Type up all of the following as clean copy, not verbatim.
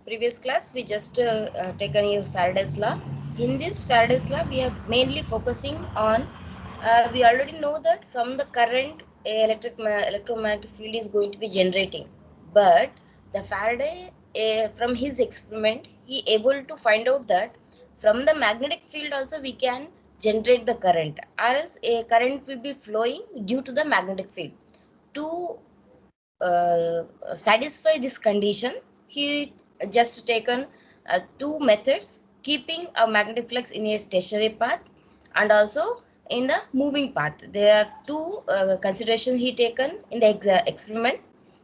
previous class we just taken a Faraday's law. In this Faraday's law, we are mainly focusing on. We already know that from the current electromagnetic field is going to be generating, but the Faraday from his experiment he able to find out that from the magnetic field also we can generate the current, or else a current will be flowing due to the magnetic field. To satisfy this condition, he just taken two methods, keeping a magnetic flux in a stationary path and also in the moving path. There are two considerations he taken in the experiment.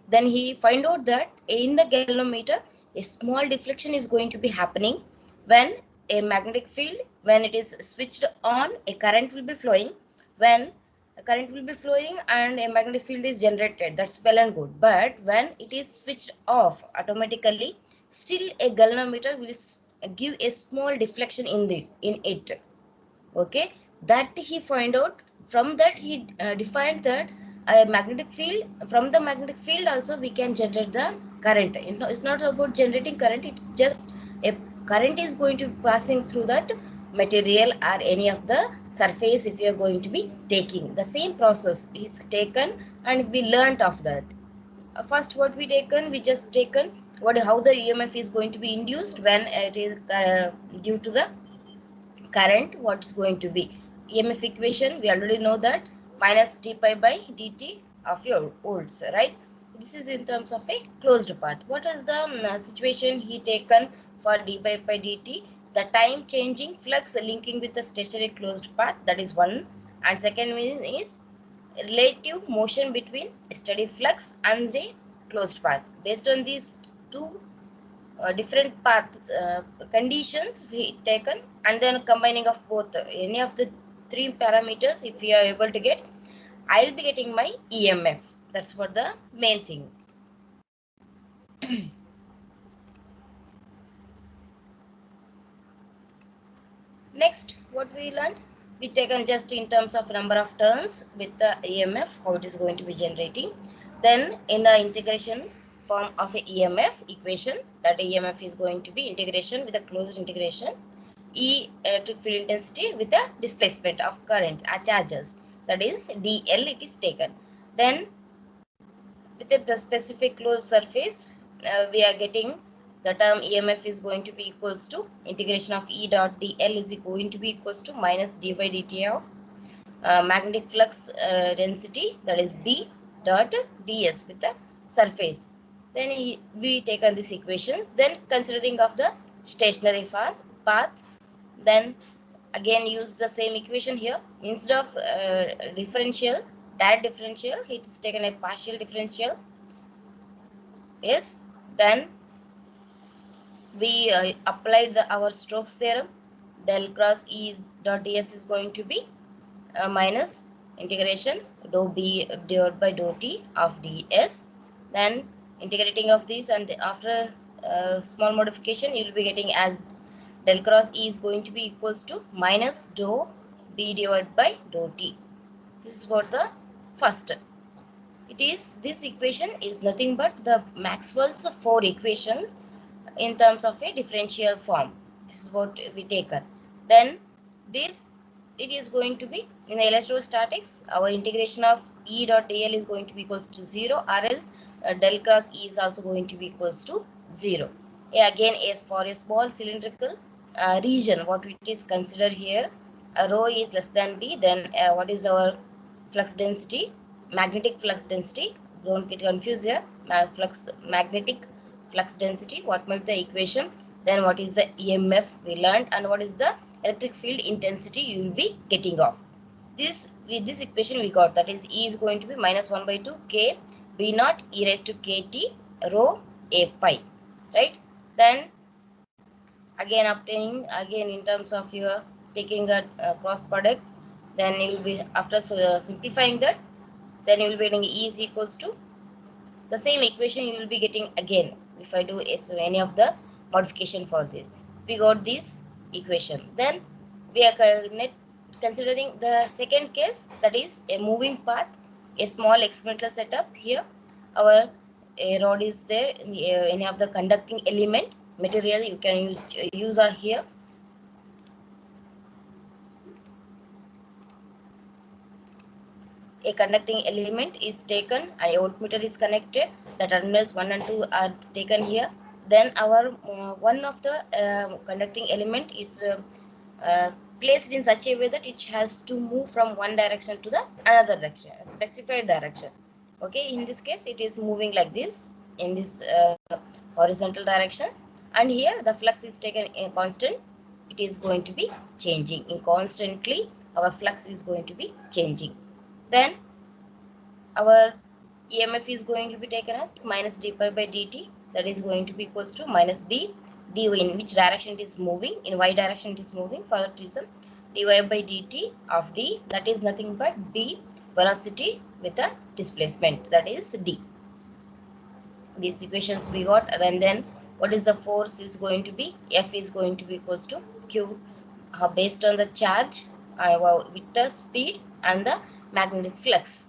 Then he find out that in the galvanometer a small deflection is going to be happening when a magnetic field, when it is switched on, a current will be flowing. When a current will be flowing and a magnetic field is generated, that's well and good, but when it is switched off automatically, still a galvanometer will give a small deflection in it. Okay, that he find out. From that he defined that a magnetic field, from the magnetic field also we can generate the current. It's not about generating current, it's just a current is going to be passing through that material or any of the surface. If you are going to be taking the same process is taken, and we learnt of that. First what we taken, we just taken what, how the EMF is going to be induced when it is due to the current. What's going to be EMF equation? We already know that minus d pi by dt of your volts, right? This is in terms of a closed path. What is the situation he taken for d pi by dt? The time changing flux linking with the stationary closed path, that is one. And second one is relative motion between steady flux and the closed path. Based on these two different paths conditions we taken, and then combining of both any of the three parameters, if we are able to get, I'll be getting my EMF. That's what the main thing. Next, what we learned, we taken just in terms of number of turns with the EMF, how it is going to be generating. Then in the integration form of a EMF equation, that EMF is going to be integration with a closed integration E electric field intensity with the displacement of current charges, that is dl it is taken. Then with the specific closed surface, we are getting the term EMF is going to be equals to integration of E dot dl is going to be equals to minus d by dt of magnetic flux density, that is B dot ds with the surface. Then we take on these equations. Then considering of the stationary path, then again use the same equation here. Instead of differential, direct differential, it is taken a partial differential. Yes, then we applied our Stokes theorem. Del cross E dot ds is going to be minus integration dou b divided by dou t of ds. Then integrating of these, and after small modification, you will be getting as del cross E is going to be equals to minus dou b divided by dou t. This is what the first. It is, this equation is nothing but the Maxwell's four equations in terms of a differential form. This is what we taken. Then this, it is going to be in the electrostatics, our integration of E dot dl is going to be equals to 0, or else del cross E is also going to be equals to 0. Again, as for a small cylindrical region, what it is considered here, rho is less than b, then what is our flux density, magnetic flux density, don't get confused here, magnetic flux density, what might be the equation, then what is the EMF we learned, and what is the electric field intensity you will be getting off. This, with this equation we got, that is E is going to be minus 1 by 2 k b naught e raised to kt rho a pi, right? Then again obtaining, again in terms of your taking a cross product, then you will be, after simplifying that, then you will be getting E is equals to the same equation you will be getting again. If I do any of the modification for this, we got this equation. Then we are considering the second case, that is a moving path, a small experimental setup. Here our a rod is there in the, any of the conducting element, material you can use are here. A conducting element is taken and a voltmeter is connected. The terminals 1 and 2 are taken here. Then our one of the conducting element is uh, placed in such a way that it has to move from one direction to the another direction, a specified direction. Okay, in this case it is moving like this in this horizontal direction, and here the flux is taken in constant. It is going to be changing in constantly. Our flux is going to be changing. Then our EMF is going to be taken as minus d pi by dt, that is going to be equals to minus b dy, in which direction it is moving, in y direction it is moving. For that reason dy by dt of d, that is nothing but b velocity with a displacement, that is d. These equations we got, and then what is the force is going to be, F is going to be equals to q based on the charge with the speed and the magnetic flux,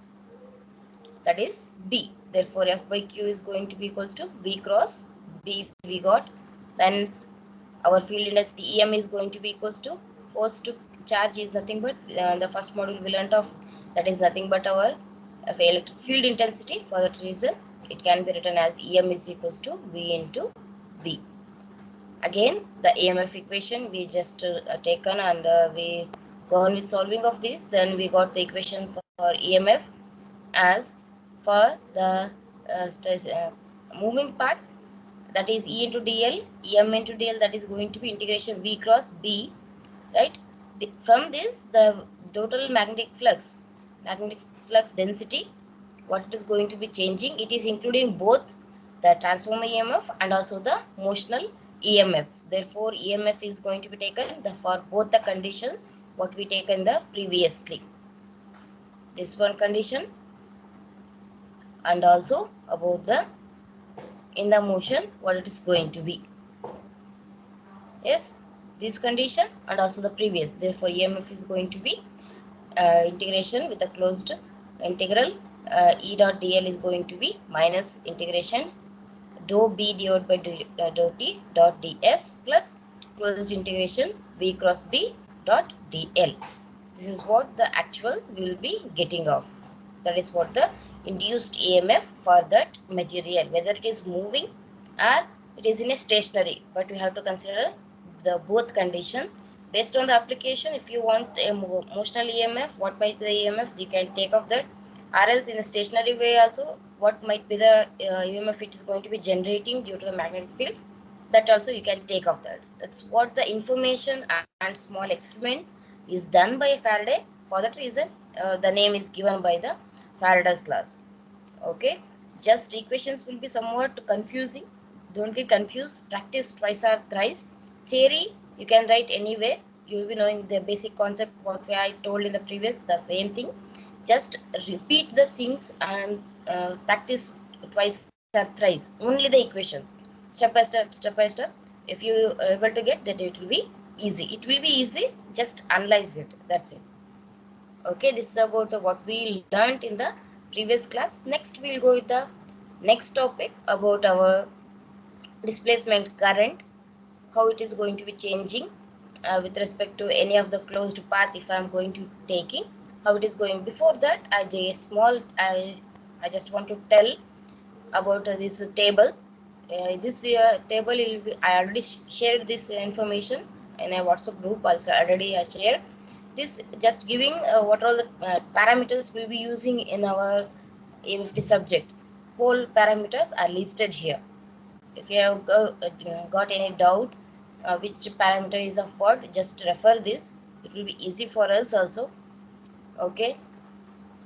that is B. Therefore, F by Q is going to be equals to V cross B we got. Then our field intensity EM is going to be equals to force to charge is nothing but the first module we learnt of, that is nothing but our electric field intensity. For that reason, it can be written as EM is equals to V into V. Again, the EMF equation we just taken, and we go on with solving of this. Then we got the equation for EMF as for the moving part, that is E into dl, em into dl, that is going to be integration V cross B, right? From this, the total magnetic flux density, what it is going to be changing, it is including both the transformer EMF and also the motional EMF. Therefore, EMF is going to be taken for both the conditions what we taken the previously. This one condition, and also about the in the motion what it is going to be. Yes, this condition and also the previous. Therefore, EMF is going to be integration with a closed integral E dot dl is going to be minus integration dou B divided by dou T dot ds plus closed integration V cross B dot dl. This is what the actual we will be getting off. That is what the induced EMF for that material, whether it is moving or it is in a stationary, but we have to consider the both condition. Based on the application, if you want a motional EMF, what might be the EMF, you can take off that, or else in a stationary way also, what might be the EMF it is going to be generating due to the magnetic field, that also you can take off that. That's what the information and small experiment is done by Faraday. For that reason, the name is given by the Faraday's laws. Okay, just equations will be somewhat confusing. Don't get confused. Practice twice or thrice. Theory you can write anyway. You will be knowing the basic concept what I told in the previous, the same thing. Just repeat the things and practice twice or thrice. Only the equations, step by step, step by step. If you are able to get that, it will be easy. It will be easy. Just analyze it. That's it. Okay, this is about what we learned in the previous class. Next, we'll go with the next topic about our displacement current, how it is going to be changing with respect to any of the closed path. If I'm going to taking, how it is going. Before that, I just want to tell about this table. This table will be, I already shared this information in a WhatsApp group. Also already I shared this, just giving what all the parameters we'll be using in our EMFT subject. Whole parameters are listed here. If you have got any doubt which parameter is of what, just refer this. It will be easy for us also. Okay,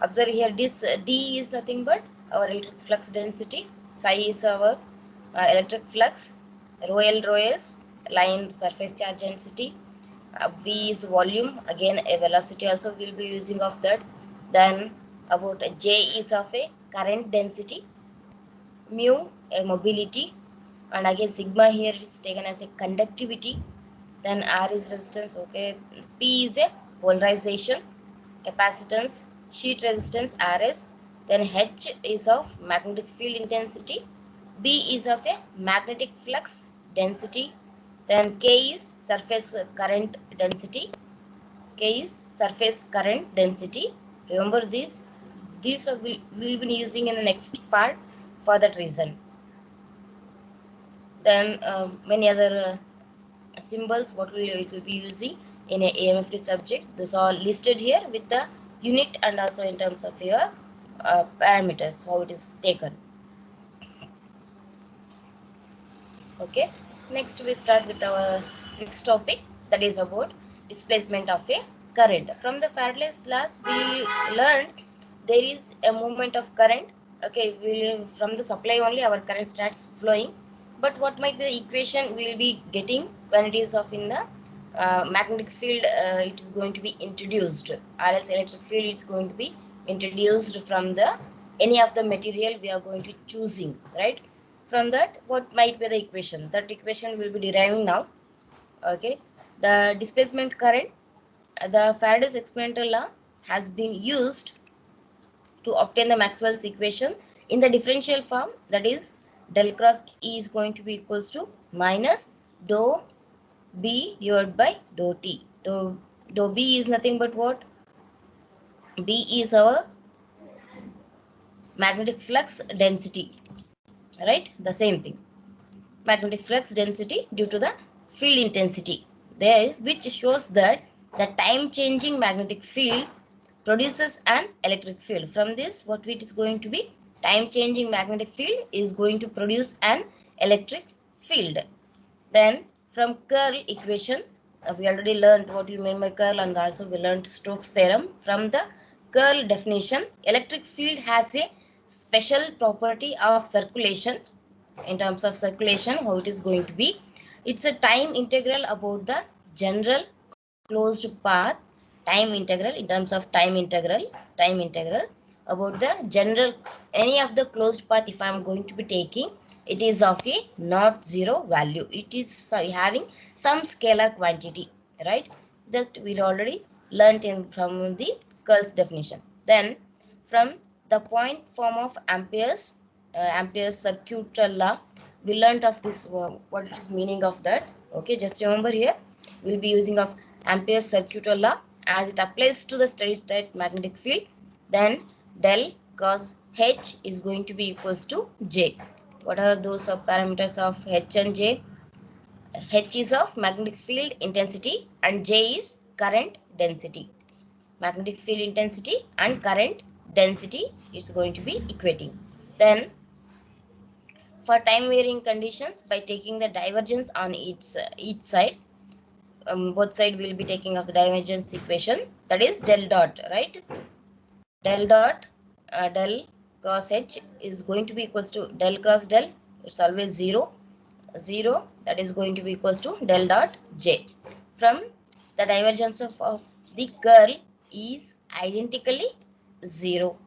observe here, this D is nothing but our electric flux density, psi is our electric flux, rho L rho S line surface charge density, V is volume, again a velocity also will be using of that. Then about J is of a current density, mu a mobility, and again sigma here is taken as a conductivity. Then R is resistance. Okay, P is a polarization, capacitance, sheet resistance Rs. Then H is of magnetic field intensity, B is of a magnetic flux density. Then K is surface current density. K is surface current density. Remember these. These will be using in the next part for that reason. Then many other symbols what will it will be using in a AMFT subject. Those are listed here with the unit and also in terms of your parameters how it is taken. Okay, next we start with our next topic, that is about displacement of a current. From the Faraday's laws we learned there is a movement of current. Okay, from the supply only our current starts flowing, but what might be the equation we will be getting when it is of in the magnetic field, it is going to be introduced, or else electric field is going to be introduced from the any of the material we are going to choosing, right? From that what might be the equation, that equation will be deriving now. Okay, the displacement current, the Faraday's experimental law has been used to obtain the Maxwell's equation in the differential form, that is del cross E is going to be equals to minus dou B divided by dou T. Dou B is nothing but what? B is our magnetic flux density, right? The same thing. Magnetic flux density due to the field intensity there, which shows that the time changing magnetic field produces an electric field. From this what it is going to be, time changing magnetic field is going to produce an electric field. Then from curl equation, we already learned what you mean by curl, and also we learned Stokes theorem. From the curl definition, electric field has a special property of circulation. In terms of circulation, how it is going to be, it's a time integral about the general closed path. Time integral, in terms of time integral about the general any of the closed path. If I am going to be taking, it is of a not zero value, it is having some scalar quantity, right? That we already learnt in from the curl's definition. Then from the point form of Ampere's circuital law, we learnt of this, what is meaning of that. Okay, just remember here we'll be using of Ampere's circuital law as it applies to the steady state magnetic field. Then del cross H is going to be equals to J. What are those parameters of H and J? H is of magnetic field intensity and J is current density. Magnetic field intensity and current density is going to be equating. Then for time varying conditions, by taking the divergence on each side, both side will be taking of the divergence equation, that is del dot, right? Del dot del cross H is going to be equals to del cross del, it's always 0, that is going to be equals to del dot J. From the divergence of the curl is identically 0.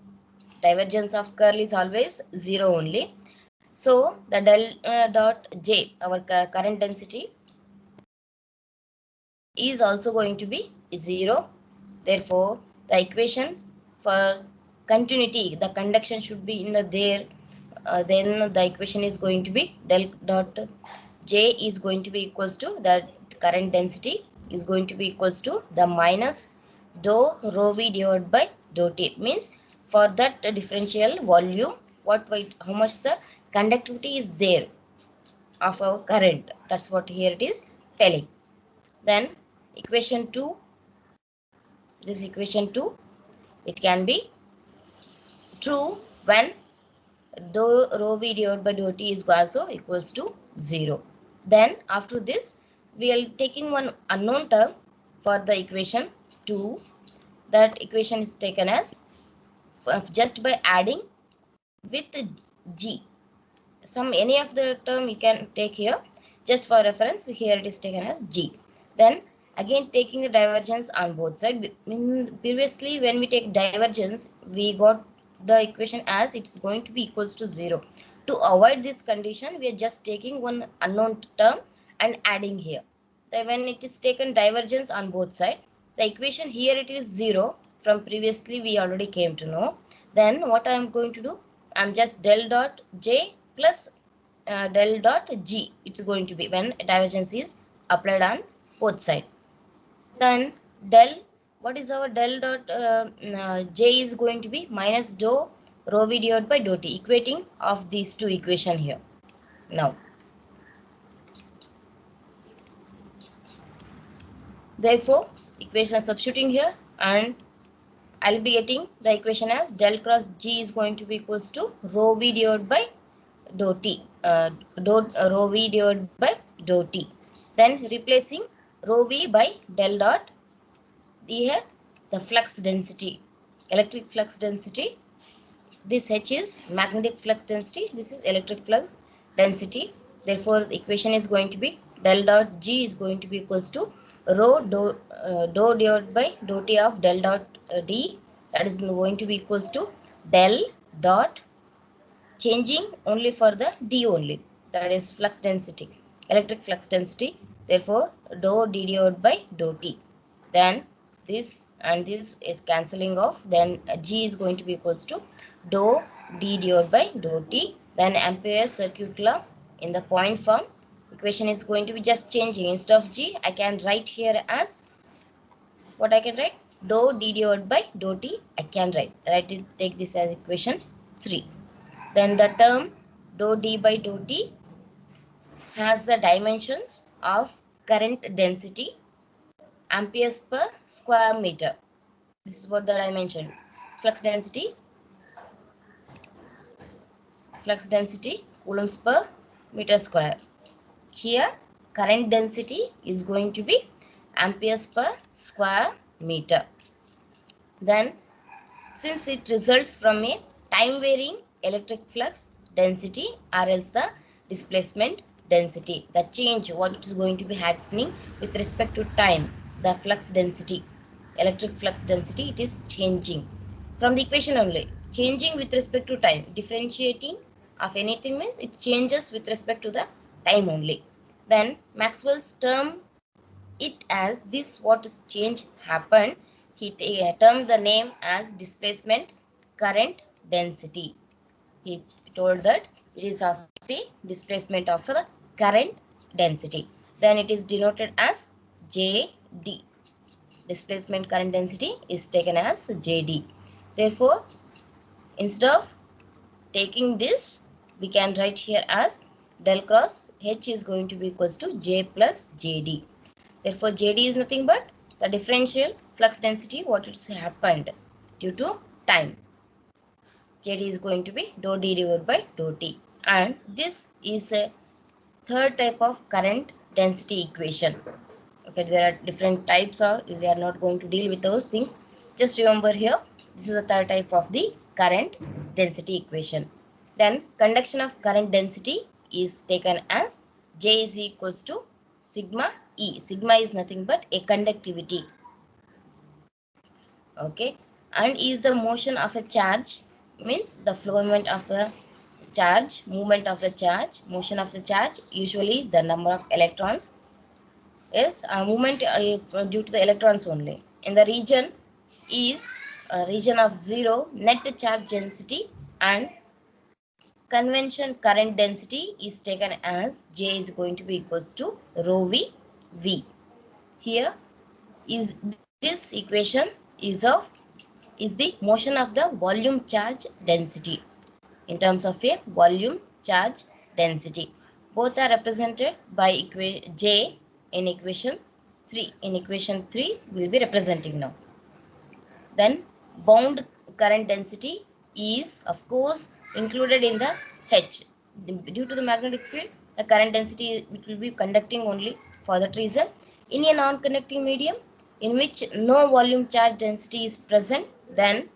Divergence of curl is always 0 only. So the del dot J, our current density, is also going to be 0. Therefore, the equation for continuity, the conduction should be in the there. Then the equation is going to be del dot J is going to be equals to the current density is going to be equals to the minus dou rho V divided by dou T. Means for that differential volume, how much the conductivity is there of our current. That's what here it is telling. Then equation 2, this equation 2, it can be true when dou rho V divided by dou T is also equals to 0. Then after this, we are taking one unknown term for the equation 2. That equation is taken as just by adding with G. Any of the term you can take here. Just for reference, here it is taken as G. Then again taking the divergence on both sides. Previously when we take divergence, we got the equation as it is going to be equals to 0. To avoid this condition, we are just taking one unknown term and adding here. Then when it is taken divergence on both sides, the equation here it is 0. From previously we already came to know. Then what I am going to do, I am just del dot J plus del dot G. It's going to be when divergence is applied on both sides. Then del, what is our del dot J is going to be minus dou rho V divided by dou T, equating of these two equation here. Now, therefore, equation substituting here, and I'll be getting the equation as del cross G is going to be equals to rho V divided by dou T, rho V divided by dou T. Then replacing rho V by del dot, here the flux density, electric flux density. This H is magnetic flux density, this is electric flux density. Therefore, the equation is going to be del dot G is going to be equals to rho dou divided by dou T of del dot D, that is going to be equals to del dot, changing only for the D only, that is flux density, electric flux density. Therefore, dou D divided by dou T. Then this and this is cancelling off. Then G is going to be equals to dou D divided by dou T. Then Ampere's circuit law in the point form. Equation is going to be just changing. Instead of G, I can write here as what I can write? Dou D divided by dou T. I can write it. Take this as equation 3. Then the term dou D by dou T has the dimensions of current density, amperes per square meter. This is what the dimension. Flux density coulombs per meter square. Here current density is going to be amperes per square meter. Then since it results from a time varying electric flux density or else the displacement density, the change what is going to be happening with respect to time, the flux density, electric flux density, it is changing from the equation only, changing with respect to time. Differentiating of anything means it changes with respect to the time only. Then Maxwell's term it as this, what is change happened, he termed the name as displacement current density. He told that it is of a displacement of the current density. Then it is denoted as JD. Displacement current density is taken as JD. Therefore, instead of taking this, we can write here as del cross H is going to be equals to J plus JD. Therefore, JD is nothing but the differential flux density, what it's happened due to time. JD is going to be dou D divided by dou T. And this is a third type of current density equation. Okay, there are different types of, we are not going to deal with those things. Just remember here, this is a third type of the current density equation. Then conduction of current density is taken as J is equals to sigma E. Sigma is nothing but a conductivity. Okay, and is the motion of a charge, means the movement of the charge, motion of the charge, usually the number of electrons is a movement due to the electrons only. In the region is a region of 0 net charge density, and convention current density is taken as J is going to be equals to rho V. Here is this equation is the motion of the volume charge density in terms of a volume charge density. Both are represented by J in equation 3. In equation 3 we will be representing now. Then bound current density is of course included in the H. Due to the magnetic field, the current density it will be conducting only. For that reason, in a non-conducting medium in which no volume charge density is present, then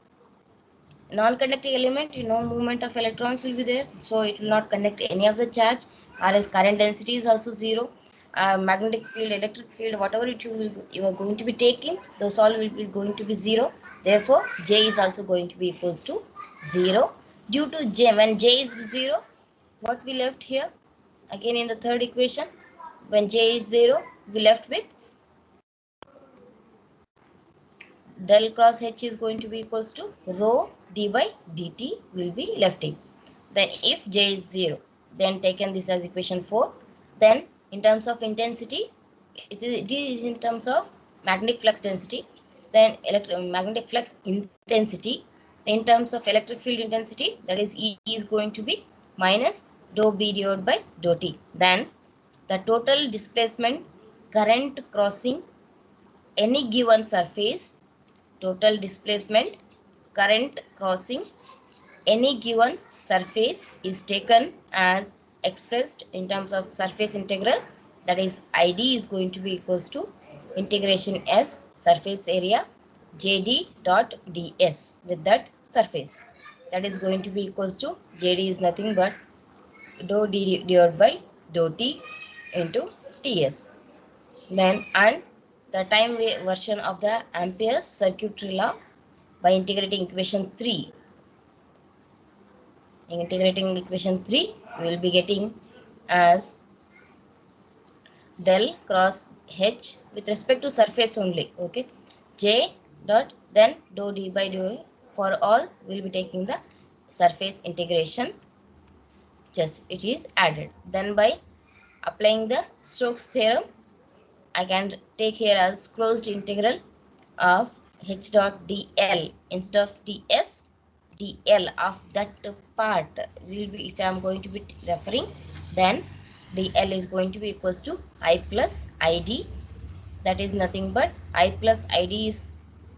non-conducting element, no movement of electrons will be there, so it will not conduct any of the charge, whereas current density is also 0. Magnetic field, electric field, whatever you are going to be taking, those all will be going to be 0. Therefore, J is also going to be equals to 0. Due to J, when J is 0, what we left here? Again in the third equation, when J is 0, we left with del cross H is going to be equals to rho D by dt will be left in. Then if J is 0, then taken this as equation 4. Then in terms of intensity, it is in terms of magnetic flux density, then magnetic flux intensity. In terms of electric field intensity, that is E is going to be minus dou B divided by dou T. Then the total displacement current crossing any given surface, total displacement current crossing any given surface is taken as expressed in terms of surface integral, that is ID is going to be equals to integration S surface area JD dot ds with that surface, that is going to be equals to JD is nothing but dou D divided by dou T into Ts. Then and the time version of the Ampere's circuitry law by integrating equation 3. Integrating equation 3, we will be getting as del cross H with respect to surface only. Okay, J dot then dou D by dou. For all, we will be taking the surface integration. Just it is added. Then by applying the Stokes theorem, I can take here as closed integral of H dot dl instead of ds. Dl of that part will be, if I am going to be referring, then dl is going to be equals to I plus id. That is nothing but I plus id is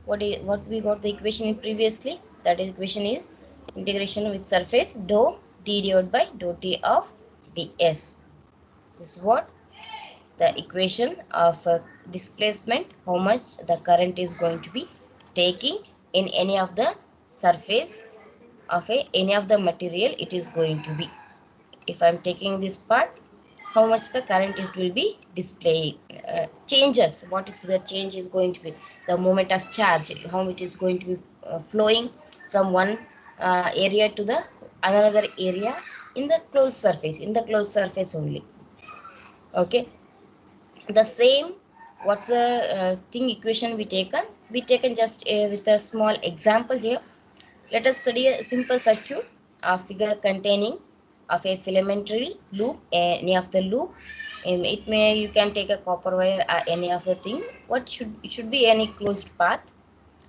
what we got the equation in previously. That is equation is integration with surface dou d divided by dou t of ds. This is what the equation of displacement, how much the current is going to be taking in any of the surface of any of the material it is going to be. If I am taking this part, how much the current it will be displaying. Changes, what is the change is going to be, the moment of charge, how it is going to be flowing from one area to the another area in the closed surface only. Okay, the same what's the thing equation we taken just with a small example here. Let us study a simple circuit, a figure containing of a filamentary loop, any of the loop. It may, you can take a copper wire or any of the thing. What should, it should be any closed path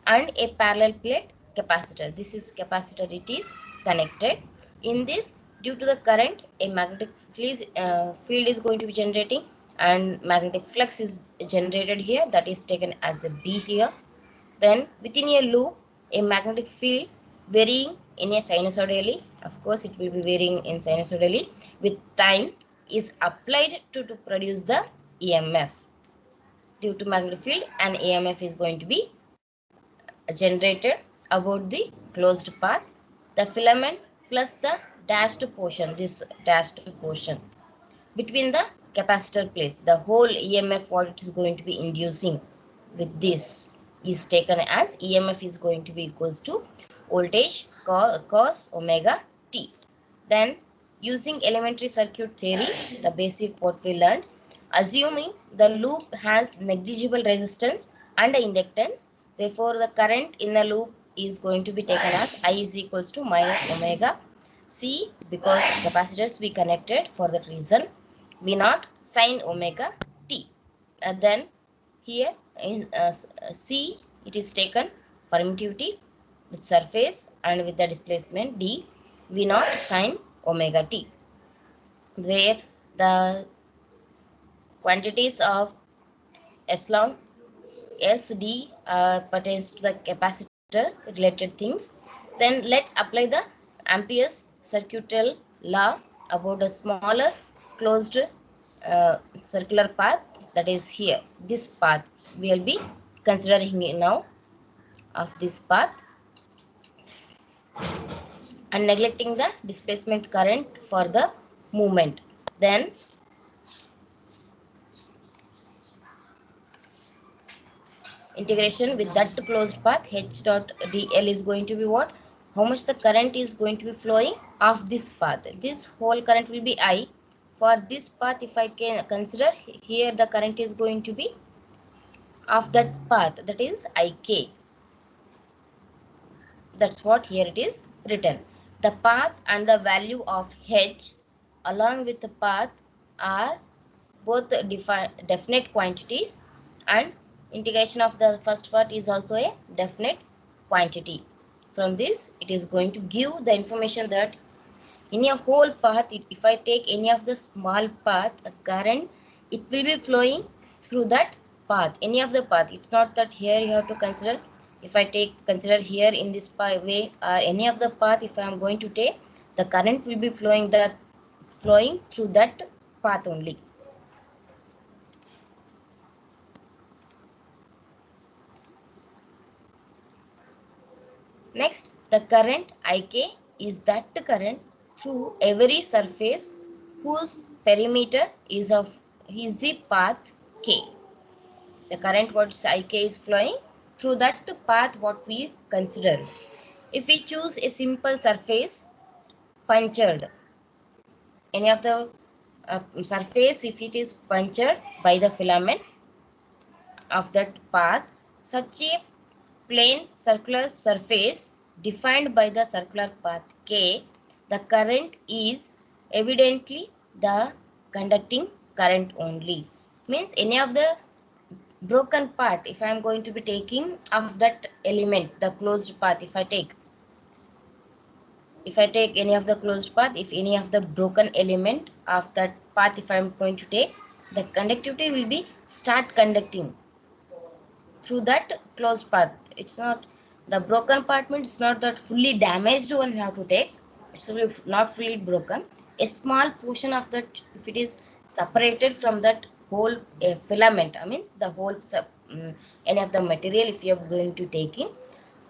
and a parallel plate capacitor. This is capacitor, it is connected. In this, due to the current, a magnetic field is going to be generating and magnetic flux is generated here, that is taken as a B here. Then within a loop, a magnetic field varying in a sinusoidally, of course it will be varying in sinusoidally with time, is applied to produce the EMF. Due to magnetic field, an EMF is going to be generated about the closed path. The filament plus the dashed portion, this dashed portion between the capacitor plates, the whole EMF what it is going to be inducing with this is taken as EMF is going to be equals to voltage cos omega t. Then using elementary circuit theory, the basic what we learned, assuming the loop has negligible resistance and inductance, therefore the current in the loop is going to be taken as I is equals to minus omega c, because capacitors we connected for that reason, V naught sin omega t. Then here in C it is taken permittivity with surface and with the displacement d V naught sin omega t, where the quantities of epsilon S d pertains to the capacitor related things. Then let's apply the Ampere's circuital law about a smaller closed circular path, that is here. This path we will be considering now of this path and neglecting the displacement current for the movement. Then integration with that closed path H dot dl is going to be what? How much the current is going to be flowing of this path. This whole current will be I. For this path, if I can consider here, the current is going to be of that path, that is IK. That's what here it is written. The path and the value of H along with the path are both definite quantities, and integration of the first part is also a definite quantity. From this, it is going to give the information that in a whole path, if I take any of the small path, a current, it will be flowing through that path, any of the path. It's not that here you have to consider, if I consider here in this way or any of the path, if I am going to take, the current will be flowing through that path only. Next, the current IK is that current through every surface whose perimeter is the path K. The current what IK is flowing through that path what we consider. If we choose a simple surface punctured, any of the surface, if it is punctured by the filament of that path, such a plane circular surface defined by the circular path K, the current is evidently the conducting current only. Means any of the broken part, if I am going to be taking of that element, the closed path, if I take any of the closed path, if any of the broken element of that path, if I am going to take, the conductivity will be start conducting through that closed path. It's not the broken part, means it's not that fully damaged one you have to take. It's not fully broken. A small portion of that, if it is separated from that whole filament, I means the whole any of the material, if you are going to taking,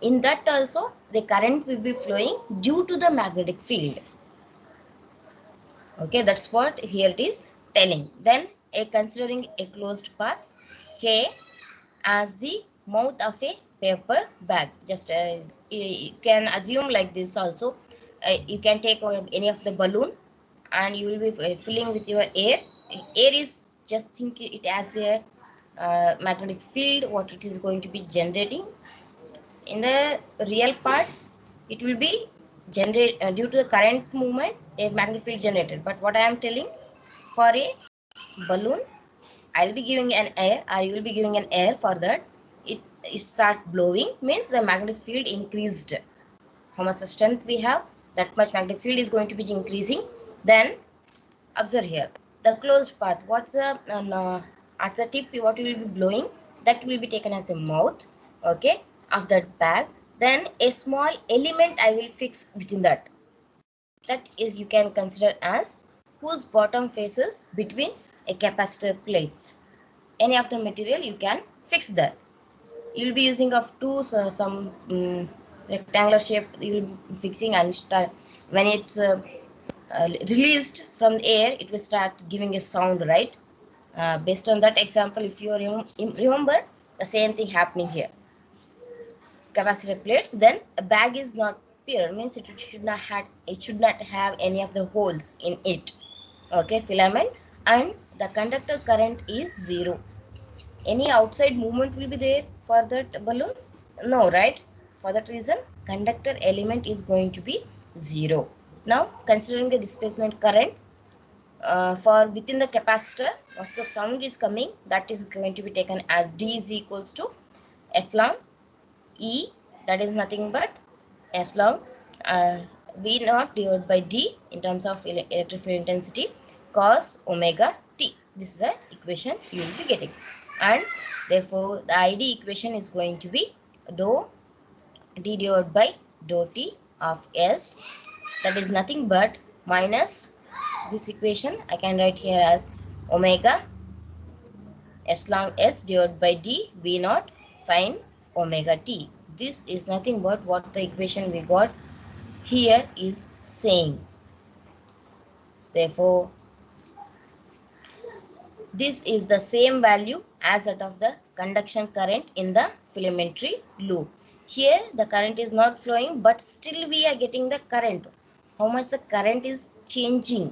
in that also the current will be flowing due to the magnetic field. Okay, that's what here it is telling. Then considering a closed path K as the mouth of a paper bag. Just you can assume like this also. You can take any of the balloon and you will be filling with your air. Air is, just think it as a magnetic field what it is going to be generating. In the real part, it will be due to the current movement, a magnetic field generated. But what I am telling, for a balloon, I'll be giving an air, or you will be giving an air. For that, it start blowing, means the magnetic field increased. How much strength we have, that much magnetic field is going to be increasing. Then observe here the closed path. What's the at the tip what you will be blowing, that will be taken as a mouth, okay, of that bag. Then a small element I will fix within that. That is, you can consider as whose bottom faces between a capacitor plates. Any of the material you can fix that. You will be using of two some rectangular shape you will be fixing, and start when it's released from the air, it will start giving a sound, right? Based on that example, if you remember, the same thing happening here. Capacitor plates, then a bag is not pure, means it should not have any of the holes in it, okay, filament, and the conductor current is 0. Any outside movement will be there for that balloon? No, right? For that reason, conductor element is going to be 0. Now, considering the displacement current for within the capacitor, what's the sound is coming, that is going to be taken as D is equals to F long E, that is nothing but F long V naught divided by D in terms of electric field intensity cos omega t. This is the equation you will be getting, and therefore the ID equation is going to be dou D divided by dou T of S, that is nothing but minus this equation I can write here as omega epsilon S divided by D V naught sin omega t. This is nothing but what the equation we got here is saying. Therefore, this is the same value as that of the conduction current in the filamentary loop. Here the current is not flowing, but still we are getting the current. How much the current is changing?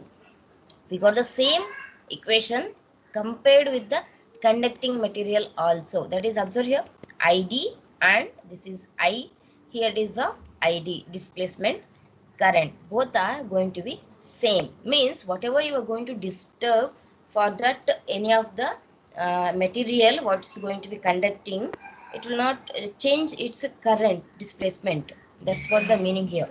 We got the same equation compared with the conducting material also. That is, observe here, ID, and this is I. Here it is of ID, displacement current. Both are going to be same. Means whatever you are going to disturb for that any of the material what's going to be conducting, it will not change its current displacement. That's what the meaning here.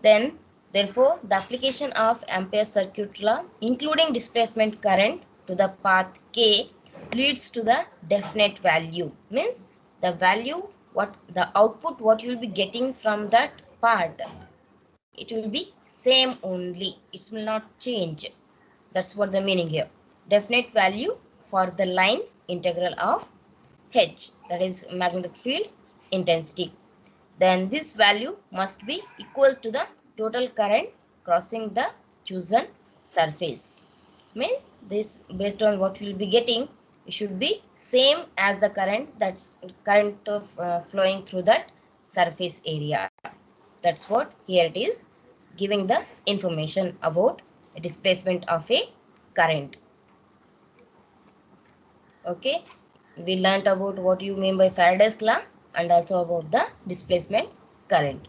Then therefore the application of Ampere's circuit law including displacement current to the path K leads to the definite value. Means the value, what the output what you will be getting from that part, it will be same only, it will not change. That's what the meaning here. Definite value for the line integral of H, that is magnetic field intensity. Then this value must be equal to the total current crossing the chosen surface. Means this, based on what we will be getting, it should be same as the current, that current of flowing through that surface area. That's what here it is giving the information about displacement of a current. Okay, we learnt about what you mean by Faraday's law and also about the displacement current.